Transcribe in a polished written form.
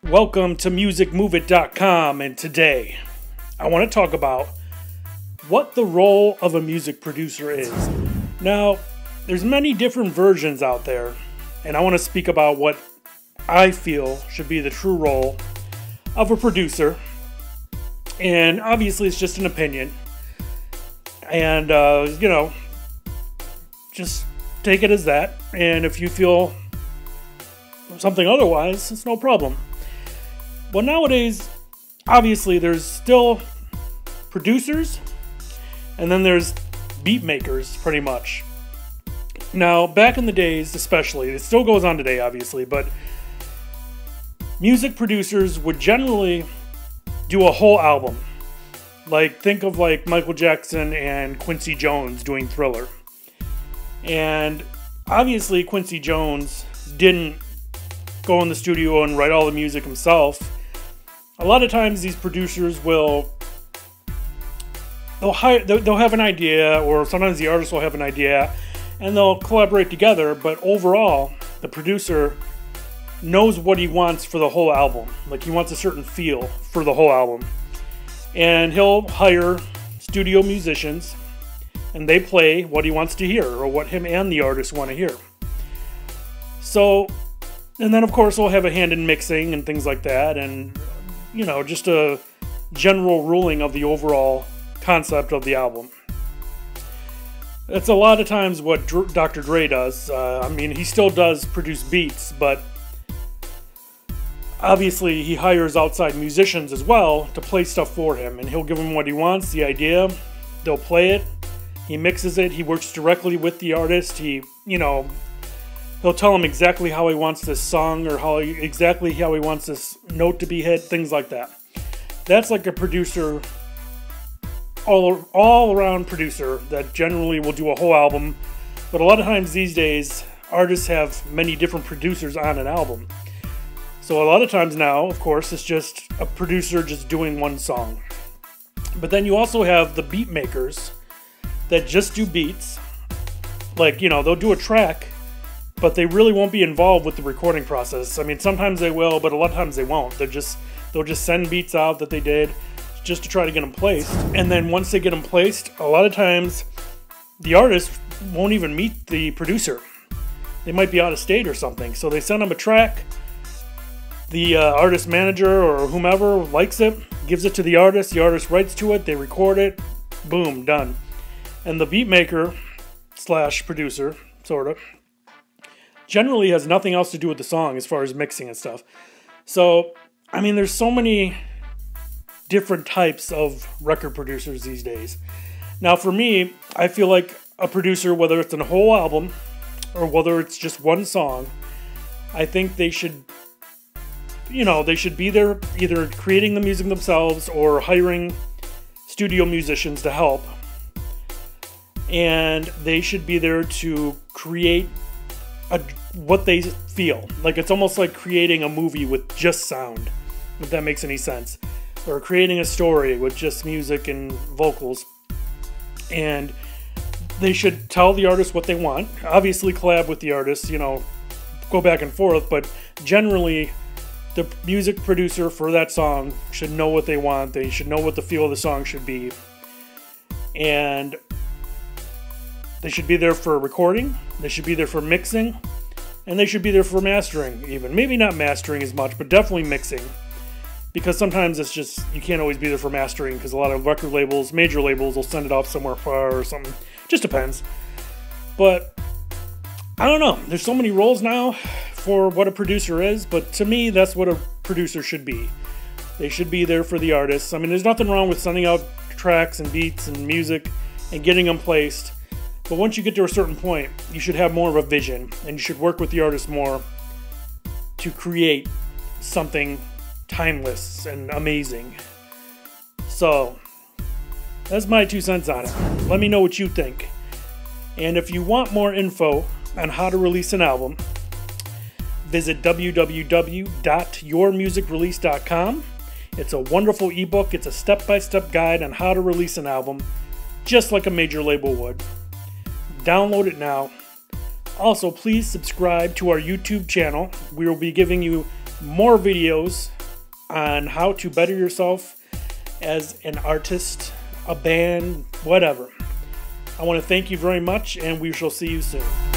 Welcome to MusicMoveIt.com, and today I want to talk about what the role of a music producer is. Now, there's many different versions out there, and I want to speak about what I feel should be the true role of a producer. And obviously it's just an opinion, and just take it as that, and if you feel something otherwise, it's no problem. But nowadays, obviously, there's still producers, and then there's beat makers, pretty much. Now, back in the days, especially, it still goes on today, obviously, but music producers would generally do a whole album. Like, think of like Michael Jackson and Quincy Jones doing Thriller. And obviously, Quincy Jones didn't go in the studio and write all the music himself. A lot of times these producers they'll have an idea, or sometimes the artist will have an idea, and they'll collaborate together, but overall, the producer knows what he wants for the whole album. Like, he wants a certain feel for the whole album. And he'll hire studio musicians, and they play what he wants to hear, or what him and the artist want to hear. So, and then of course we'll have a hand in mixing and things like that, and just a general ruling of the overall concept of the album. That's a lot of times what Dr. Dre does. He still does produce beats, but obviously he hires outside musicians as well to play stuff for him, and he'll give him what he wants, the idea, they'll play it, he mixes it, he works directly with the artist, he'll tell him exactly how he wants this song, or how he wants this note to be hit, things like that. That's like a producer, all-around producer that generally will do a whole album. But a lot of times these days, artists have many different producers on an album. So a lot of times now, of course, it's just a producer just doing one song. But then you also have the beat makers that just do beats. Like, they'll do a track, but they really won't be involved with the recording process. I mean, sometimes they will, but a lot of times they won't. They'll just send beats out that they did just to try to get them placed. And then once they get them placed, a lot of times the artist won't even meet the producer. They might be out of state or something. So they send them a track. The artist manager or whomever likes it, gives it to the artist writes to it, they record it, boom, done. And the beat maker / producer, sort of, generally has nothing else to do with the song as far as mixing and stuff. So, there's so many different types of record producers these days. Now, for me, I feel like a producer, whether it's a whole album or whether it's just one song, I think they should be there either creating the music themselves or hiring studio musicians to help. And they should be there to create what they feel. Like, it's almost like creating a movie with just sound, if that makes any sense. Or creating a story with just music and vocals. And they should tell the artist what they want. Obviously collab with the artist, go back and forth, but generally the music producer for that song should know what they want. They should know what the feel of the song should be. And they should be there for recording. They should be there for mixing. And they should be there for mastering, even. Maybe not mastering as much, but definitely mixing. Because sometimes it's just, you can't always be there for mastering, because a lot of record labels, major labels, will send it off somewhere far or something. Just depends. But, I don't know. There's so many roles now for what a producer is, but to me, that's what a producer should be. They should be there for the artists. There's nothing wrong with sending out tracks and beats and music and getting them placed. But once you get to a certain point, you should have more of a vision, and you should work with the artist more to create something timeless and amazing. So, that's my 2 cents on it. Let me know what you think. And if you want more info on how to release an album, visit www.yourmusicrelease.com. It's a wonderful ebook. It's a step-by-step guide on how to release an album, just like a major label would. Download it now. Also, please subscribe to our YouTube channel. We will be giving you more videos on how to better yourself as an artist, a band, whatever. I want to thank you very much, and we shall see you soon.